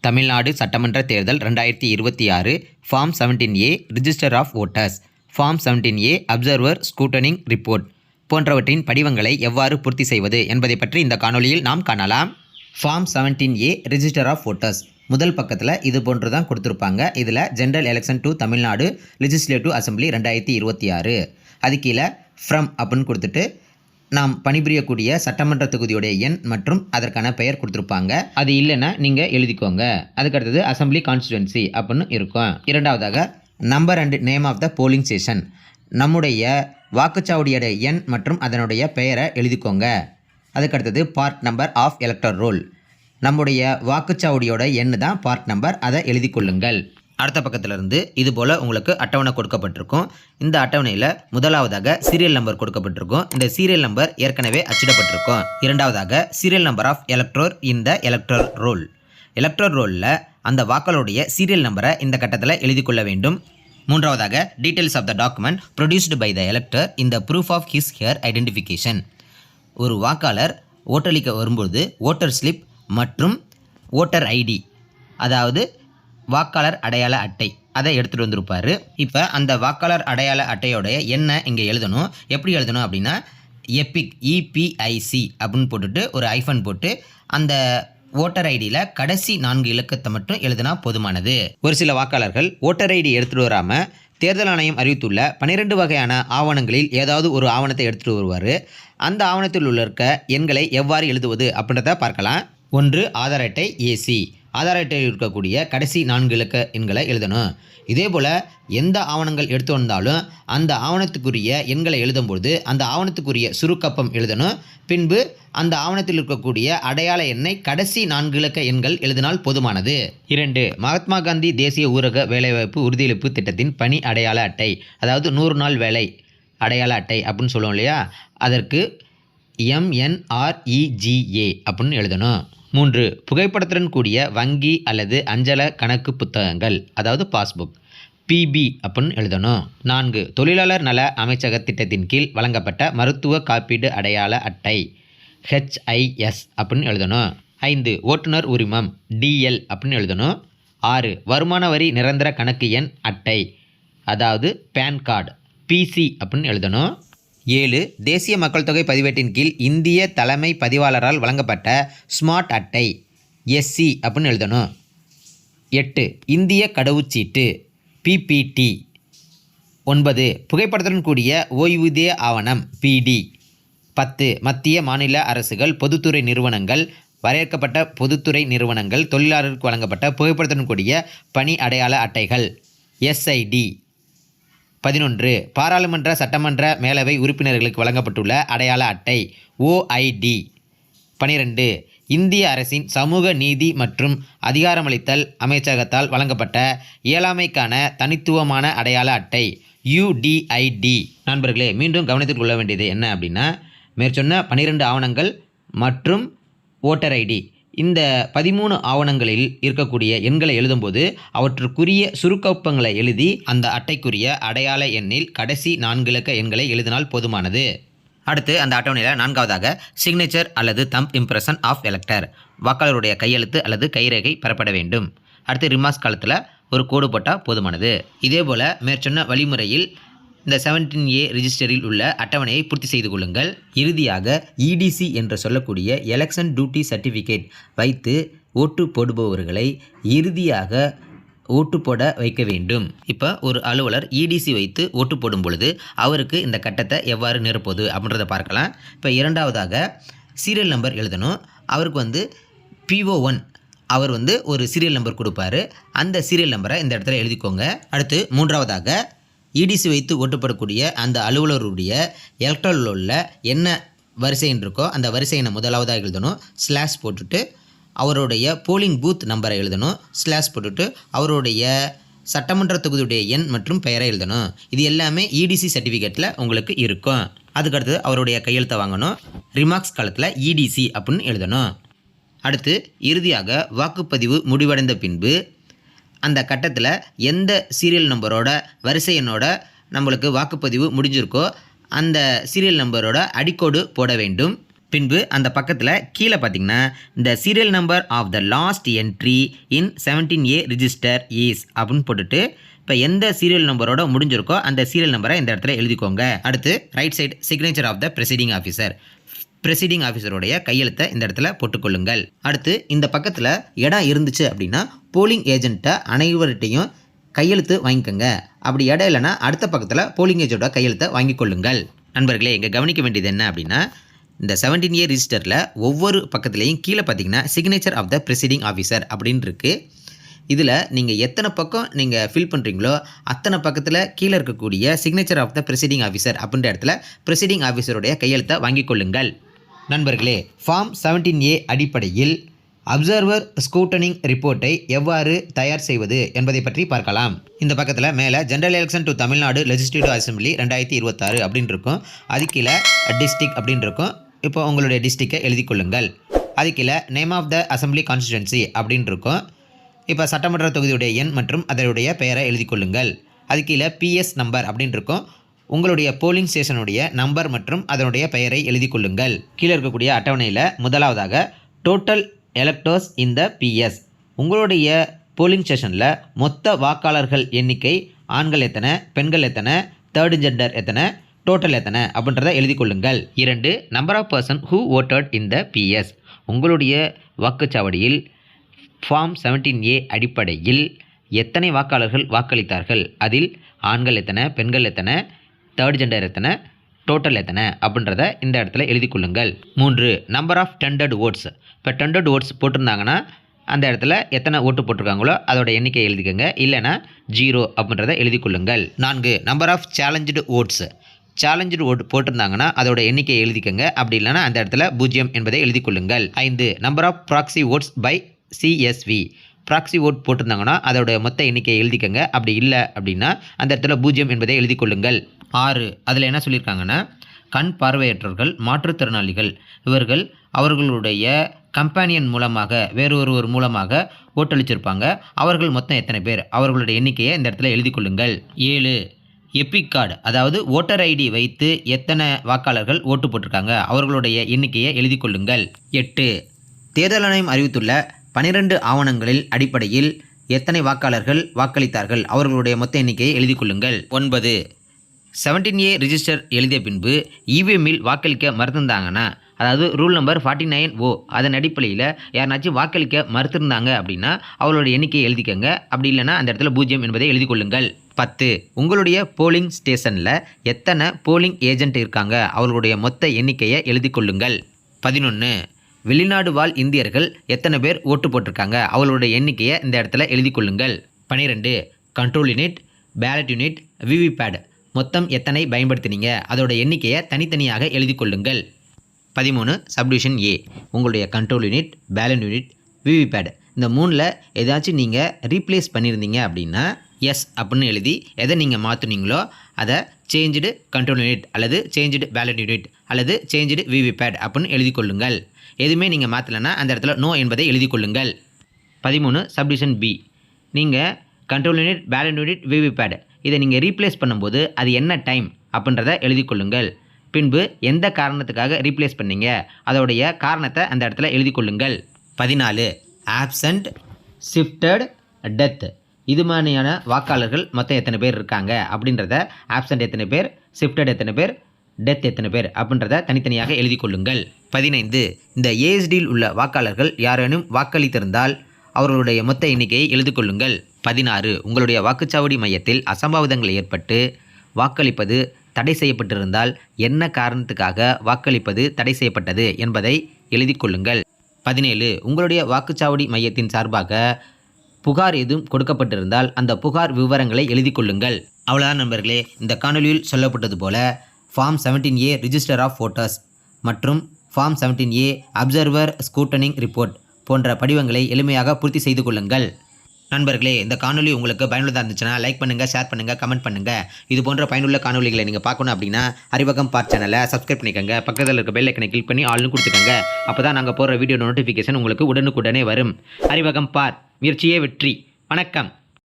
தமிழ்நாடு சட்டமன்ற தேர்தல் 2026 form 17A register of voters, form 17A observer ஸ்கூட்டனிங் report போன்றவற்றின் படிவங்களை எவ்வாறு பூர்த்தி செய்வது என்பதை பற்றி இந்த காணொளியில் நாம் காணலாம். Form 17A register of voters முதல் பக்கத்தில் இது போன்று தான் கொடுத்துருப்பாங்க. இதில் general election to Tamil Nadu legislative assembly 2026 அது கீழே ஃப்ரம் அப்படின்னு கொடுத்துட்டு நாம் பணிபுரியக்கூடிய சட்டமன்ற தொகுதியுடைய எண் மற்றும் அதற்கான பெயர் கொடுத்துருப்பாங்க. அது இல்லைன்னா நீங்கள் எழுதிக்கோங்க. அதுக்கடுத்தது அசம்பிளி கான்ஸ்டிடுவன்சி அப்படின்னு இருக்கும். இரண்டாவதாக number and name of the polling station, நம்முடைய வாக்குச்சாவடியோட எண் மற்றும் அதனுடைய பெயரை எழுதிக்கோங்க. அதுக்கடுத்தது part number of elector roll, நம்முடைய வாக்குச்சாவடியோட எண் தான் பார்ட் நம்பர், அதை எழுதி கொள்ளுங்கள். அடுத்த பக்கத்திலிருந்து இது போல் உங்களுக்கு அட்டவணை கொடுக்கப்பட்டிருக்கும். இந்த அட்டவணையில் முதலாவதாக சீரியல் நம்பர் கொடுக்கப்பட்டிருக்கும். இந்த சீரியல் நம்பர் ஏற்கனவே அச்சிடப்பட்டிருக்கும். இரண்டாவதாக சீரியல் நம்பர் ஆஃப் எலக்ட்ரோர் இந்த எலக்ட்ரல் ரோல், எலக்ட்ரல் ரோலில் அந்த வாக்காளருடைய சீரியல் நம்பரை இந்த கட்டத்தில் எழுதி கொள்ள வேண்டும். மூன்றாவதாக details of the document produced by the elector இந்த proof of his her identification. ஒரு வாக்காளர் ஓட்டளிக்க வரும்போது ஓட்டர் ஸ்லிப் மற்றும் ஓட்டர் ஐடி, அதாவது வாக்காளர் அடையாள அட்டை, அதை எடுத்துகிட்டு வந்திருப்பார். இப்போ அந்த வாக்காளர் அடையாள அட்டையோடைய எண்ணை இங்கே எழுதணும். எப்படி எழுதணும் அப்படின்னா எபிக் EPIC அப்படின்னு போட்டுட்டு ஒரு ஐஃபன் போட்டு அந்த ஓட்டர் ஐடியில் கடைசி 4 இலக்கத்தை மட்டும் எழுதினா போதுமானது. ஒரு சில வாக்காளர்கள் ஓட்டர் ஐடி எடுத்துகிட்டு வராமல் தேர்தல் ஆணையம் அறிவித்துள்ள 12 வகையான ஆவணங்களில் ஏதாவது ஒரு ஆவணத்தை எடுத்துகிட்டு வருவார். அந்த ஆவணத்தில் உள்ள இருக்க எண்களை எவ்வாறு எழுதுவது அப்படின்றத பார்க்கலாம். 1 ஆதார் அட்டை AC, ஆதார் அட்டையில் இருக்கக்கூடிய கடைசி 4 இலக்க எண்களை எழுதணும். இதே போல் எந்த ஆவணங்கள் எடுத்து வந்தாலும் அந்த ஆவணத்துக்குரிய எண்களை எழுதும்போது அந்த ஆவணத்துக்குரிய சுருக்கப்பம் எழுதணும். பின்பு அந்த ஆவணத்தில் இருக்கக்கூடிய அடையாள எண்ணை கடைசி 4 இலக்க எண்கள் எழுதினால் போதுமானது. 2 மகாத்மா காந்தி தேசிய ஊரக வேலைவாய்ப்பு உறுதியளிப்பு திட்டத்தின் பணி அடையாள அட்டை, அதாவது 100 நாள் வேலை அடையாள அட்டை அப்படின்னு சொல்லுவோம் இல்லையா, அதற்கு MNREGA அப்படின்னு எழுதணும். 3 புகைப்படத்துடன் கூடிய வங்கி அல்லது அஞ்சல கணக்கு புத்தகங்கள், அதாவது பாஸ்புக் PB அப்படின்னு எழுதணும். 4 தொழிலாளர் நல அமைச்சக திட்டத்தின் கீழ் வழங்கப்பட்ட மருத்துவ காப்பீடு அடையாள அட்டை HIS அப்படின்னு எழுதணும். 5 ஓட்டுநர் உரிமம் DL அப்படின்னு எழுதணும். 6 வருமான வரி நிரந்தர கணக்கு எண் அட்டை, அதாவது பேன் கார்டு PC அப்படின்னு எழுதணும். 7 தேசிய மக்கள் தொகை பதிவேட்டின் கீழ் இந்திய தலைமை பதிவாளரால் வழங்கப்பட்ட ஸ்மார்ட் அட்டை SC அப்படின்னு எழுதணும். 8 இந்திய கடவுச்சீட்டு PPT. 9 புகைப்படத்துடன் கூடிய ஓய்வூதிய ஆவணம் PD. 10 மத்திய மாநில அரசுகள், பொதுத்துறை நிறுவனங்கள், வரையறுக்கப்பட்ட பொதுத்துறை நிறுவனங்கள், தொழிலாளருக்கு வழங்கப்பட்ட புகைப்படத்துடன் கூடிய பணி அடையாள அட்டைகள் SID. 11 பாராளுமன்ற சட்டமன்ற மேலவை உறுப்பினர்களுக்கு வழங்கப்பட்டுள்ள அடையாள அட்டை OID. 12 இந்திய அரசின் சமூக நீதி மற்றும் அதிகாரமளித்தல் அமைச்சகத்தால் வழங்கப்பட்ட இயலாமைக்கான தனித்துவமான அடையாள அட்டை UDID. நண்பர்களே, மீண்டும் கவனத்தில் கொள்ள வேண்டியது என்ன அப்படின்னா, மேற்சொன்ன 12 ஆவணங்கள் மற்றும் ஓட்டர் ஐடி, இந்த 13 ஆவணங்களில் இருக்கக்கூடிய எண்களை எழுதும்போது அவற்றுக்குரிய சுருக்கொப்பங்களை எழுதி அந்த அட்டைக்குரிய அடையாள எண்ணில் கடைசி 4 இலக்க எண்களை எழுதினால் போதுமானது. அடுத்து அந்த அட்டவணையில் 4வதாக சிக்னேச்சர் அல்லது தம்ப் இம்ப்ரெஷன் ஆஃப் எலக்டர், வாக்காளருடைய கையெழுத்து அல்லது கைரேகை பெறப்பட வேண்டும். அடுத்து ரிமார்க்ஸ் காலத்தில் ஒரு கோடு போட்டால் போதுமானது. இதே போல் மேற்சொன்ன வழிமுறையில் இந்த 17A ரிஜிஸ்டரில் உள்ள அட்டவணையை பூர்த்தி செய்து கொள்ளுங்கள். இறுதியாக EDC என்று சொல்லக்கூடிய எலெக்ஷன் டியூட்டி சர்டிஃபிகேட் வைத்து ஓட்டு போடுபவர்களை இறுதியாக ஓட்டு போட வைக்க வேண்டும். இப்போ ஒரு அலுவலர் EDC வைத்து ஓட்டு போடும் பொழுது அவருக்கு இந்த கட்டத்தை எவ்வாறு நிரப்புவது அப்படின்றத பார்க்கலாம். இப்போ இரண்டாவதாக சீரியல் நம்பர் எழுதணும். அவருக்கு PO1 அவர் ஒரு சீரியல் நம்பர் கொடுப்பாரு. அந்த சீரியல் நம்பரை இந்த இடத்துல எழுதிக்கோங்க. அடுத்து மூன்றாவதாக EDC வைத்து ஓட்டுப்படக்கூடிய அந்த அலுவலருடைய எலக்ட்ரல் ரோலில் என்ன வரிசைன்னு இருக்கோ அந்த வரிசையினை முதலாவதாக எழுதணும். ஸ்லாஷ் போட்டுட்டு அவருடைய போலிங் பூத் நம்பரை எழுதணும். ஸ்லாஷ் போட்டுட்டு அவருடைய சட்டமன்ற தொகுதியுடைய எண் மற்றும் பெயரை எழுதணும். இது எல்லாமே EDC சர்டிஃபிகேட்டில் உங்களுக்கு இருக்கும். அதுக்கடுத்து அவருடைய கையெழுத்தை வாங்கணும். ரிமார்க்ஸ் காலத்தில் EDC அப்படின்னு எழுதணும். அடுத்து இறுதியாக வாக்குப்பதிவு முடிவடைந்த பின்பு அந்த கட்டத்தில் எந்த சீரியல் நம்பரோட வரிசை எண்ணோட நம்மளுக்கு வாக்குப்பதிவு முடிஞ்சிருக்கோ அந்த சீரியல் நம்பரோட அடிக்கோடு போட வேண்டும். பின்பு அந்த பக்கத்தில் கீழே பார்த்தீங்கன்னா இந்த serial number of the last entry in 17A register is அப்படின்னு போட்டுட்டு இப்போ எந்த சீரியல் நம்பரோட முடிஞ்சிருக்கோ அந்த சீரியல் நம்பரை இந்த இடத்துல எழுதிக்கோங்க. அடுத்து right side signature of the presiding officer. Presiding ஆஃபீஸருடைய கையெழுத்தை இந்த இடத்துல போட்டுக்கொள்ளுங்கள். அடுத்து இந்த பக்கத்தில் இடம் இருந்துச்சு அப்படின்னா போலிங் ஏஜென்ட்டை அனைவர்கிட்டையும் கையெழுத்து வாங்கிக்கோங்க. அப்படி இடம் இல்லைன்னா அடுத்த பக்கத்தில் போலிங் ஏஜென்ட்டோட கையெழுத்தை வாங்கி கொள்ளுங்கள். நண்பர்களே, இங்கே கவனிக்க வேண்டியது என்ன அப்படின்னா இந்த 17A ரிஜிஸ்டரில் ஒவ்வொரு பக்கத்துலேயும் கீழே பார்த்தீங்கன்னா signature of the presiding officer அப்படின்னு இருக்குது. இதில் நீங்கள் எத்தனை பக்கம் நீங்கள் ஃபில் பண்ணுறீங்களோ அத்தனை பக்கத்தில் கீழே இருக்கக்கூடிய signature of the presiding officer அப்படின்ற இடத்துல ப்ரெசைடிங் ஆஃபீஸருடைய கையெழுத்தை வாங்கிக் கொள்ளுங்கள். நண்பர்களே, ஃபார்ம் 17A அடிப்படையில் அப்சர்வர் ஸ்கூட்டனிங் ரிப்போர்ட்டை எவ்வாறு தயார் செய்வது என்பதை பற்றி பார்க்கலாம். இந்த பக்கத்தில் மேலே general election to Tamil Nadu legislative assembly 2026 அப்படின்னு இருக்கும். அது கீழே டிஸ்ட்ரிக்ட் அப்படின்னு இருக்கும். இப்போ உங்களுடைய டிஸ்ட்ரிக்டை எழுதி கொள்ளுங்கள். அது கீழே name of the assembly constituency அப்படின்னு இருக்கும். இப்போ சட்டமன்ற தொகுதியுடைய எண் மற்றும் அதனுடைய பெயரை எழுதி கொள்ளுங்கள். அது கீழே PS நம்பர் அப்படின்னு இருக்கும். உங்களுடைய போலிங் ஸ்டேஷனுடைய நம்பர் மற்றும் அதனுடைய பெயரை எழுதி கொள்ளுங்கள். கீழே இருக்கக்கூடிய அட்டவணையில் முதலாவதாக டோட்டல் எலக்டர்ஸ் இந்த PS. உங்களுடைய போலிங் ஸ்டேஷனில் மொத்த வாக்காளர்கள் எண்ணிக்கை ஆண்கள் எத்தனை, பெண்கள் எத்தனை, தேர்டு ஜெண்டர் எத்தனை, டோட்டல் எத்தனை அப்படின்றத எழுதி கொள்ளுங்கள். 2 number of person who voted இந்த PS. உங்களுடைய வாக்குச்சாவடியில் ஃபார்ம் 17A அடிப்படையில் எத்தனை வாக்காளர்கள் வாக்களித்தார்கள், அதில் ஆண்கள் எத்தனை, பெண்கள் எத்தனை, தேர்ட் ஜெண்டர் எத்தனை, டோட்டல் எத்தனை அப்படின்றத இந்த இடத்துல எழுதி கொள்ளுங்கள். 3 நம்பர் ஆஃப் டெண்டர்ட் ஓட்ஸ். இப்போ டெண்டர்ட் ஓட்ஸ் போட்டிருந்தாங்கன்னா அந்த இடத்துல எத்தனை ஓட்டு போட்டிருக்காங்களோ அதோட எண்ணிக்கை எழுதிக்கோங்க. இல்லைனா 0 அப்படின்றத எழுதி கொள்ளுங்கள். 4 number of challenge votes. Challenge vote போட்டிருந்தாங்கன்னா அதோட எண்ணிக்கையை எழுதிக்கோங்க. அப்படி இல்லைனா அந்த இடத்துல 0 என்பதை எழுதி கொள்ளுங்கள். 5 number of proxy votes by CSV. Proxy vote போட்டிருந்தாங்கன்னா அதோட மொத்த எண்ணிக்கையை எழுதிக்கங்க. அப்படி இல்லை அப்படின்னா அந்த இடத்துல 0 என்பதை எழுதி கொள்ளுங்கள். 6 அதில் என்ன சொல்லியிருக்காங்கன்னா கண் பார்வையற்றவர்கள், மாற்றுத்திறனாளிகள் இவர்கள் அவர்களுடைய கம்பெனியன் மூலமாக வேறொருவர் மூலமாக ஓட்டளிச்சிருப்பாங்க. அவர்கள் மொத்தம் எத்தனை பேர், அவர்களுடைய எண்ணிக்கையை இந்த இடத்துல எழுதி கொள்ளுங்கள். 7 எபிக் கார்டு, அதாவது ஓட்டர் ஐடி வைத்து எத்தனை வாக்காளர்கள் ஓட்டு போட்டிருக்காங்க அவர்களுடைய எண்ணிக்கையை எழுதி கொள்ளுங்கள். 8 தேர்தல் ஆணையம் அறிவித்துள்ள 12 ஆவணங்களில் அடிப்படையில் எத்தனை வாக்காளர்கள் வாக்களித்தார்கள் அவர்களுடைய மொத்த எண்ணிக்கையை எழுதி கொள்ளுங்கள். 9 17A ரிஜிஸ்டர் எழுதிய பின்பு இவிஎம்மில் வாக்களிக்க மறுத்திருந்தாங்கன்னா, அதாவது ரூல் நம்பர் 49O அதன் அடிப்படையில் யாருனாச்சும் வாக்களிக்க மறுத்திருந்தாங்க அப்படின்னா அவர்களுடைய எண்ணிக்கையை எழுதிக்கங்க. அப்படி இல்லைனா அந்த இடத்துல 0 என்பதை எழுதி கொள்ளுங்கள். 10 உங்களுடைய போலிங் ஸ்டேஷனில் எத்தனை போலிங் ஏஜென்ட் இருக்காங்க அவர்களுடைய மொத்த எண்ணிக்கையை எழுதி கொள்ளுங்கள். 11 வெளிநாடு வாழ் இந்தியர்கள் எத்தனை பேர் ஓட்டு போட்டிருக்காங்க அவர்களுடைய எண்ணிக்கையை இந்த இடத்துல எழுதி கொள்ளுங்கள். 12 control unit, ballot unit, VVPAT மொத்தம் எத்தனை பயன்படுத்தினீங்க அதோட எண்ணிக்கையை தனித்தனியாக எழுதி கொள்ளுங்கள். 13 சப்டிவிஷன் A. உங்களுடைய control unit, ballot unit, VVPAT இந்த 3ல் ஏதாச்சும் நீங்கள் ரீப்ளேஸ் பண்ணியிருந்தீங்க அப்படின்னா எஸ் அப்படின்னு எழுதி எதை நீங்கள் மாற்றினீங்களோ அதை சேஞ்சுடு கண்ட்ரோல் யூனிட் அல்லது சேஞ்சுடு பேலட் யூனிட் அல்லது சேஞ்சுடு விவிபேட் அப்படின்னு எழுதி கொள்ளுங்கள். எதுவுமே நீங்கள் மாற்றலைன்னா அந்த இடத்துல நோ என்பதை எழுதி கொள்ளுங்கள். 13 சப்டிவிஷன் B. நீங்கள் control unit, ballot unit, VVPAT இதை நீங்கள் ரீப்ளேஸ் பண்ணும்போது அது என்ன டைம் அப்படின்றத எழுதி கொள்ளுங்கள். பின்பு எந்த காரணத்துக்காக ரீப்ளேஸ் பண்ணீங்க அதோடைய காரணத்தை அந்த இடத்துல எழுதி கொள்ளுங்கள். 14 ஆப்சண்ட், ஷிஃப்டட், டெத் இது மாதிரியான வாக்காளர்கள் மொத்தம் எத்தனை பேர் இருக்காங்க அப்படின்றத ஆப்சண்ட் எத்தனை பேர், ஷிஃப்டட் எத்தனை பேர், டெத் எத்தனை பேர் அப்படின்றத தனித்தனியாக எழுதி கொள்ளுங்கள். 15 இந்த ஏஎஸ்டியில் உள்ள வாக்காளர்கள் யாரேனும் வாக்களித்திருந்தால் அவர்களுடைய மொத்த எண்ணிக்கையை எழுதி கொள்ளுங்கள். 16 உங்களுடைய வாக்குச்சாவடி மையத்தில் அசம்பாவிதங்கள் ஏற்பட்டு வாக்களிப்பது தடை செய்யப்பட்டிருந்தால் என்ன காரணத்துக்காக வாக்களிப்பது தடை செய்யப்பட்டது என்பதை எழுதி கொள்ளுங்கள். 17 உங்களுடைய வாக்குச்சாவடி மையத்தின் சார்பாக புகார் எதுவும் கொடுக்கப்பட்டிருந்தால் அந்த புகார் விவரங்களை எழுதி கொள்ளுங்கள். அவ்வளோதான் நண்பர்களே, இந்த காணொலியில் சொல்லப்பட்டது போல form 17A register of voters மற்றும் ஃபார்ம் 17A அப்சர்வர் ஸ்கூட்டனிங் ரிப்போர்ட் போன்ற படிவங்களை எளிமையாக பூர்த்தி செய்து கொள்ளுங்கள். நண்பர்களே, இந்த காணொலி உங்களுக்கு பயனுள்ளதாக இருந்துச்சுன்னா லைக் பண்ணுங்கள், ஷேர் பண்ணுங்கள், கமெண்ட் பண்ணுங்கள். இது போன்ற பயனுள்ள காணொலிகளை நீங்கள் பார்க்கணும் அப்படின்னா அறிவகம் பார்ட் சேனலை சப்ஸ்கிரைப் பண்ணிக்கோங்க. பக்கத்தில் இருக்க பெல் ஐக்கனை கிளிக் பண்ணி ஆல்னு கொடுத்துக்கோங்க. அப்போ தான் நாங்கள் போடுற வீடியோ நோட்டிஃபிகேஷன் உங்களுக்கு உடனுக்குடனே வரும். அறிவகம் பார்ட், முயற்சியே வெற்றி. வணக்கம்.